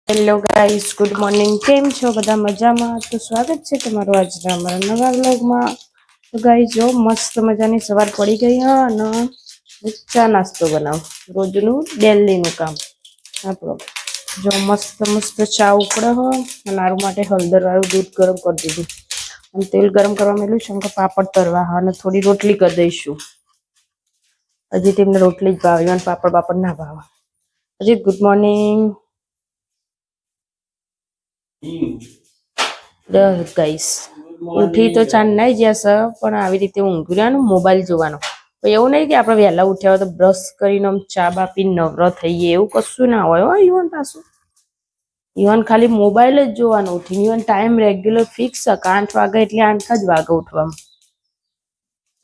Hello guys, good morning. કેમ છો બધા? મજામાં? તો સ્વાગત છે તમારું આજના અમારા નવા વ્લોગમાં. તો ગાઈસ જો મસ્ત મજાની સવાર પડી ગઈ હ અને ચા નાસ્તો બનાવ રોજનું ડેલીનું કામ આપણો. જો મસ્ત ચા ઉકળે હ અને મારું માટે હળદર વાળું દૂધ ગરમ કરી દીધું અને તેલ ગરમ કરવા મેલું છે કે પાપડ તરવા હા અને થોડી રોટલી કરી દઈશું. હજી તેમને રોટલી જ ભાવે અને પાપડ ના ભાવે. હજી ગુડ મોર્નિંગ ગાઈસ. ઉઠી તો ચાંદ નાઈ જશે પણ આવી રીતે ઊંઘવાનું મોબાઈલ જોવાનો. એવું નહીં કે આપણે વહેલા ઉઠ્યા હોય તો બ્રશ કરીને ચા બા પીને નવરો થઈએ, એવું કશું ના હોય. ઈવન પાછું ઈવન ખાલી મોબાઈલ જ જોવાનું. ઉઠીને ઈવન ટાઈમ રેગ્યુલર ફિક્સ 8 વાગે એટલે 8 જ વાગે ઉઠવામાં.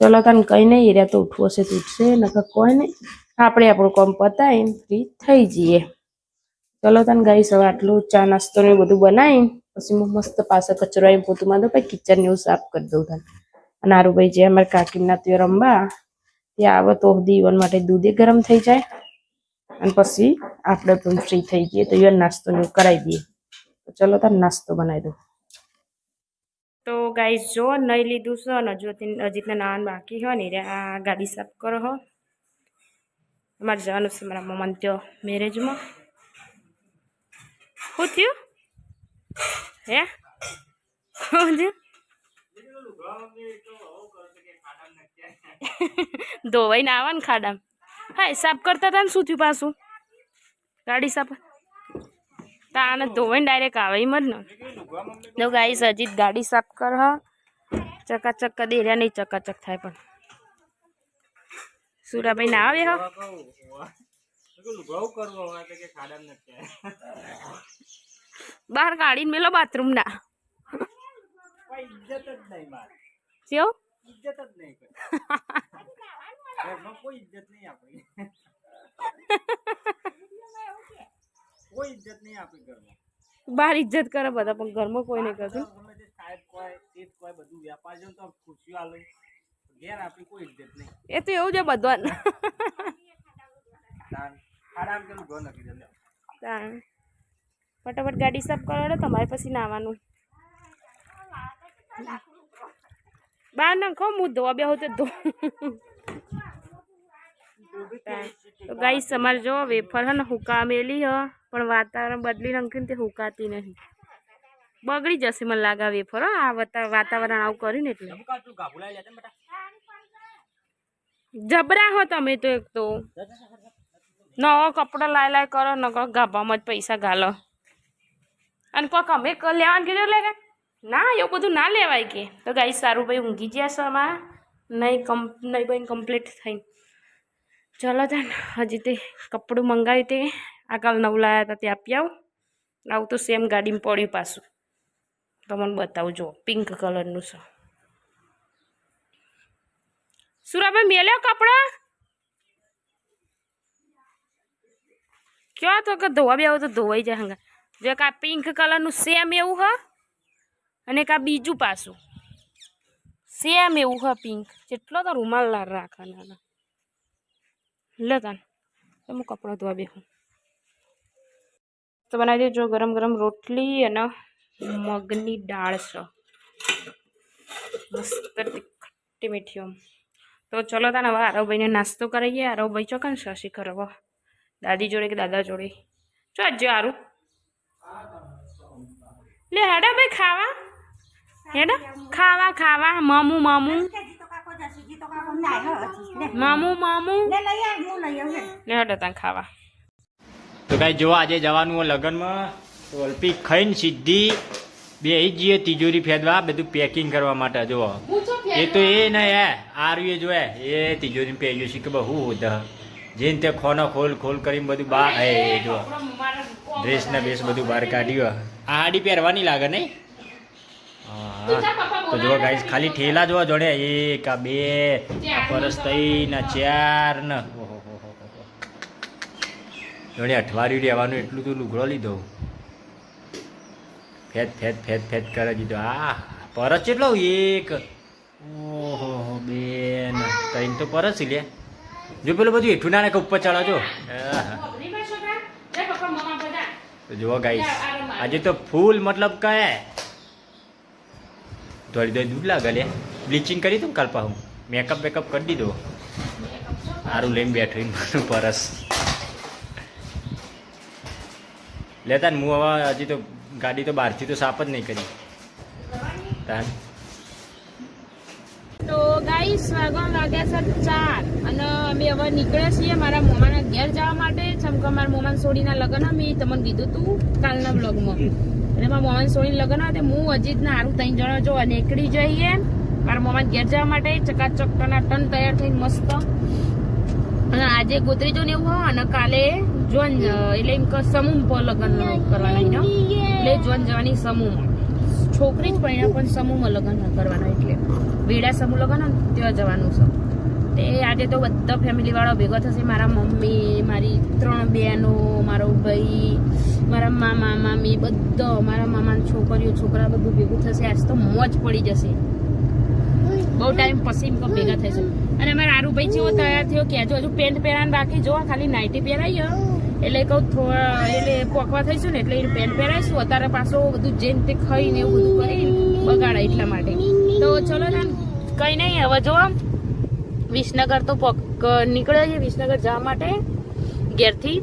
ચલો તને કઈ નહીં, એરિયા તો ઉઠવું હશે તો ઉઠશે, નકર કોઈ નહીં. આપણે આપણું કામ પતાવીને ફ્રી થઈ જઈએ. ચલો તને ગાઈસ હવે આટલું ચા નાસ્તો ને બધું બનાવીને પછી મસ્ત પાછા કચરો આવી પોતું માં દો, પછી કિચન ને એવું સાફ કરી દઉં તને. અને આરું ભાઈ જે અમારે કાકીના ત્યાં રમવા ત્યાં આવે તો દીવન માટે દૂધે ગરમ થઈ જાય અને પછી આપણે પણ ફ્રી થઈ જઈએ તો ઈવન નાસ્તો ને કરાવી દઈએ. ચલો તને નાસ્તો બનાવી દઉં. તો ગાઈસ જો નહીં લીધું છે અને હજી નાવાનું બાકી હોય ને આ ગાડી સાફ કરો હો. અમારે જવાનું છે મારા મમ્માને ત્યાં મેરેજમાં. શું થયું હે? ધોવાઈ ના આવે ને ખાડામાં. હા, સાફ કરતા હતા ને શું થયું પાછું? ગાડી સાફ તાને ધોવાઈને ડાયરેક્ટ આવે એમ જ ને. તો ગાઈસ હજી ગાડી સાફ કર હ. ચકાચક દે રહ્યા નહીં, ચકાચક થાય પણ સુરાભાઈ ના આવે હ. બહાર કાઢીને મેલો બાથરૂમ ના. બહાર ઇજ્જત કરે બધા પણ ઘરમાં કોઈ નહીં કરતું. એ તો એવું છે બધું. ફટાફટ ગાડી સાફ કરો તમારે પછી નાવાનું. બહાર નાખો હું ધોવા બે તો ધો. તો ગાઈસ અમારે જો વેફર હે ને હુકા મેલી હ પણ વાતાવરણ બદલી નાખ્યું તે હુકાતી નહીં. બગડી જશે મને લાગે વેફર. આ વાતાવરણ આવું કર્યું ને એટલે જબરા હો તમે તો. એક તો નવો કપડો લાય કરો નકર ગાભામાં જ પૈસા ગાલો. અને કોક અમે લેવાનું કીધું લે ના એવું બધું ના લેવાય કે. તો ગાઈસ સારું ભાઈ ઊંઘી ગયા છો અમારા નહીં ભાઈ કમ્પ્લીટ થઈ. ચલો તાન હજી તે કપડું મંગાવ્યું તે આ કાલ નવું લાવ્યા હતા તે આપી આવું. આવું તો સેમ ગાડીમાં પડ્યું પાછું. તમને બતાવું જો પિંક કલરનું છે. સુરાભાઈ મેલ્યો કપડા કયો તો કે ધોવા બે આવું તો ધોવાઈ જાય. હંગા જો કે આ પિંક કલરનું સેમ એવું હ અને એક આ બીજું પાછું સેમ એવું હ પિંક. જેટલો તો રૂમાલ લાર રાખવાના લે તાન હું કપડાં ધોવા બેહું. તો બનાવી દેજો ગરમ ગરમ રોટલી અને મગની દાળ છે મસ્ત તીખી મીઠી. તો ચલો તાને હવે આરવભાઈને નાસ્તો કરાવીએ. આરવભાઈ ચોકન શશી કરવા દાદી જોડે કે દાદા જોડે ચો જો આરું લે હેડા ભાઈ ખાવા હેડા ખાવા ખાવા મામું મામું મામું મામું લે હેડા તાં ખાવા. તો કાંઈ જો આજે જવાનું લગ્નમાં તો અલ્પી ખાઈને સીધી બે જઈએ તિજોરી ફેદવા બધું પેકિંગ કરવા માટે. જુઓ એ તો એ ને આર્યું જો એ તિજોરી પહેર્યું છે કે બહુ બધા જેને તે ખોનો ખોલ કરીને બધું બહાર એ જો ડ્રેસ ને બેસ બધું બહાર કાઢ્યું. આ હાડી પહેરવાની લાગે નહીં? હા તો જો ગાઈસ ખાલી ઠેલા જોવા જોડે એક આ બે આ પરસ ત્રણ ચાર ને જોડે અઠવાડિયું રહેવાનું એટલું તો લુગડો લીધો. ફેદ કરે દીધો. આ પરસ કેટલો એક ઓહો બે ને ત્રણ તો પરસ લે. જો પેલું બધું હેઠું ના ઉપર ચડો છો તો જુઓ ગાઈસ આજે તો ફૂલ મતલબ કહે થોડી દૂધ લાગે લે બ્લીચિંગ કરી તું કાલ પાછું મેકઅપ બેકઅપ કરી દીધો સારું લઈને બેઠું મારું પરસ લેતા ને હું હવે હજી તો ગાડી તો બહારથી તો સાફ જ નહીં કરી તાન તો ગાઈસ વાગ્યા છે 4 અને અમે હવે નીકળ્યા છીએ મારા મોમાના ઘેર જવા માટે ચમકે મારા મોમાન સોડીના લગ્ન મેં તમને કીધું તું કાલના બ્લોગમાં એટલે મારા મોમાન સોડીના લગ્ન હતા હું અજીતના હારું 3 જણા જો નીકળી જઈએ મારા મોમાન ઘેર જવા માટે ચકાચક ટનાટન તૈયાર થઈને મસ્ત અને આજે ગોત્રી જો ને એવું હોય અને કાલે જોન એટલે એમ કે સમૂહ લગ્ન કરવાના એટલે જોન જવાની સમૂહમાં છોકરી જ પહેણા પણ સમૂહમાં લગ્ન કરવાના એટલે વેડા સમૂહ લગ્ન ને ત્યાં જવાનું છે તે આજે તો બધા ફેમિલી વાળા ભેગા થશે મારા મમ્મી મારી 3 બહેનો મારો ભાઈ મારા મામા મામી બધા મારા મામાના છોકરીઓ છોકરા બધું ભેગું થશે આજ તો મોજ પડી જશે બહુ ટાઈમ પછી ભેગા થશે અને અમારા આરુભાઈ જેવો તૈયાર થયો કે હજુ પેન્ટ પહેરાને બાકી જો ખાલી નાઇટી પહેરાઈ એટલે કહું થોડા એટલે પોકવા થઈશું ને એટલે પેન્ટ પહેરાઈશું અત્યારે પાછો બધું જેમ તે ખાઈને એવું બધું કરી બગાડા એટલા માટે તો ચલો ને કઈ નહીં હવે જો વિસનગર તો નીકળે છે વિસનગર જવા માટે ઘેરથી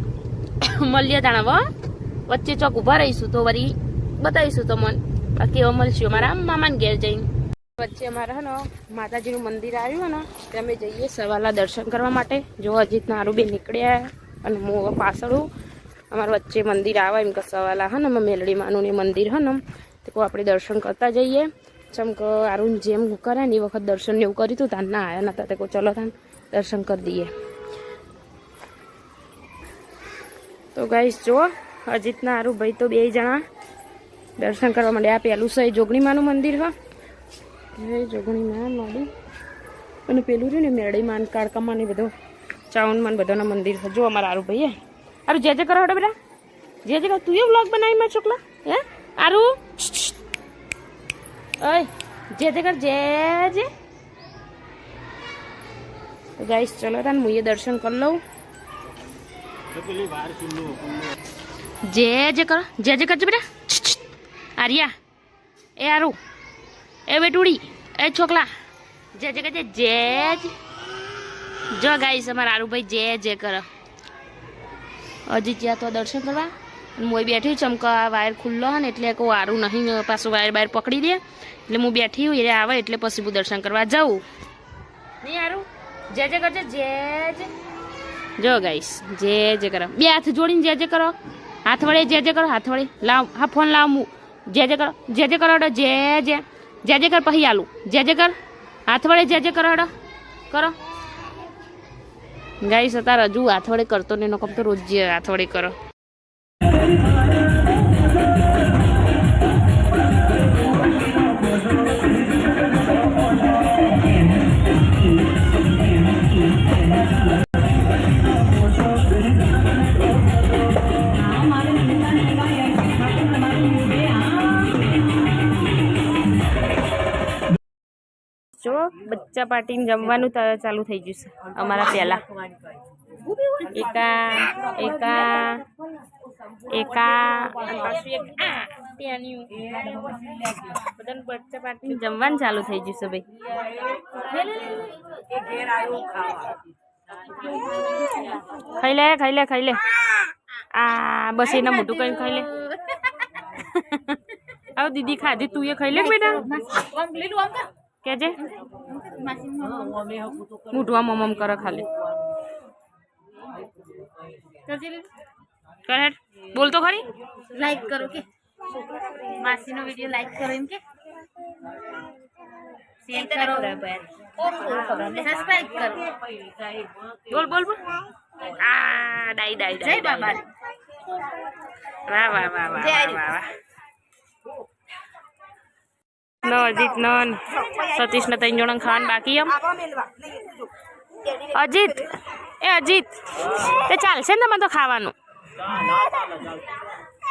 મળીએ તાણા વચ્ચે ચોક ઉભા રહીશું તો વળી બતાવીશું તો મન બાકી હવે મળશું અમારા મામાને ઘેર જઈને વચ્ચે અમારા હે ને માતાજીનું મંદિર આવ્યું ને તે અમે જઈએ સવારના દર્શન કરવા માટે જો અજીતના આરુબેન નીકળ્યા અને હું પાછળ અમારા વચ્ચે મંદિર આવે એમ કે સવાલા હે ને મેલડી માનું ને મંદિર હે ને તો આપણે દર્શન કરતા જઈએ ચમક આરુન જેમ કરે ને એ વખત દર્શન ને એવું કર્યું હતું તાન ના આવ્યા નતા તે કહો ચલો તાન દર્શન કરી દઈએ તો ગાઈસ જો અજીતના આરુભાઈ તો 2 જણા દર્શન કરવા માંડ્યા આ પેલું છે જોગણી માનું મંદિર હા જોગણી માં નોડી અને પેલું રહ્યું ને મેરડી માન કાળકામાં ને બધો ચાવનમાં બધાના મંદિર જો અમારા આરુ ભાઈ આરું જે કરો હડો બેટા જે કરો તું એ વ્લોગ બનાવી માં છોકલા હે આરુ ઓય જે કર જે તો ગાઈસ ચલો તાન મુએ દર્શન કરી લઉં જે કરો જે કરજો બેટા આર્યા એ આરુ એ બેટુડી એ છોકલા જે કરજે જે જો ગાઈસ અમારા આરુભાઈ જે કરો હજી ત્યાં તો દર્શન કરવા હું બેઠી ચમકા વાયર ખુલ્લો ને એટલે કોઈ આરું નહીં પાછું વાયર બાયર પકડી દે એટલે હું બેઠી હું એ આવે એટલે પછી હું દર્શન કરવા જાઉં નહીં આરું જે કરજો જે જો ગાઈસ જે કરો 2 હાથ જોડીને જે કરો હાથ વડે જે કરો હાથ વડે લાવ હા ફોન લાવ હું જે કરો હડો જે કર પછી આલું જે કર હાથ વડે જે કરો હડો કરો ગાઈસ અત્યારે હજુ હાથ વડે કરતો ને એનો કમ તો રોજ હાથ વડે કરો જો બચ્ચા પાર્ટીને જમવાનું ચાલુ થઈ ગયું છે અમારા પહેલા બચ્ચા પાર્ટીને જમવાનું ચાલુ થઈ ગયું છે ભાઈ ખાઈ લે આ બસ એના મોટું કઈ ખાઈ લે આવ દીદી ખાધી તું એ ખાઈ લે બેટા કેજે મોઢું મમ કરે ખાલી કરે બોલ તો ખરી લાઈક કરો કે માસીનો વિડિયો લાઈક કરો એમ કે શેર કરો સબસ્ક્રાઇબ કરો બોલ આ ડાઈ જય બાબા વાહ ન અજીત ન સતીશ ને 3 જણા ખાન બાકી એમ અજીત તે ચાલશે ને તમે તો ખાવાનું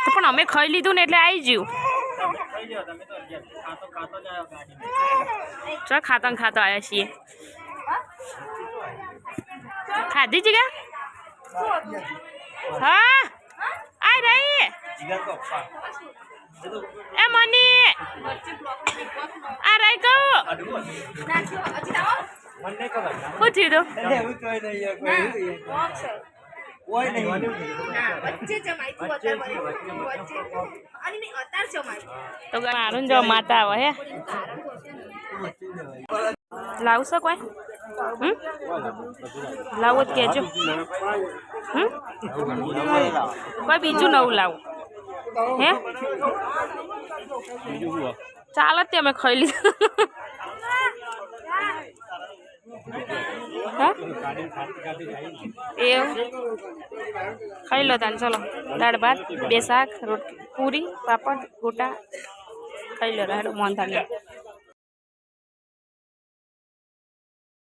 પણ અમે ખાઈ લીધું ને એટલે આવી ગયું ચાલ ખાતા આવ્યા છીએ ખાધી છે કે હા આ રહી એ મની આ રાઈ કહું પૂછી દો તો મારું જો માતા આવે હે લાવશો કોઈ લાવો જ કહેજો કોઈ બીજું નવું લાવું હે ચાલો તે અમે ખાઈ લીધું એવું ખાઈ લો તાન ચલો દાળ ભાત 2 શાક રોટલી પૂરી પાપડ ગોટા ખાઈ લો રાડો મોહન થાળી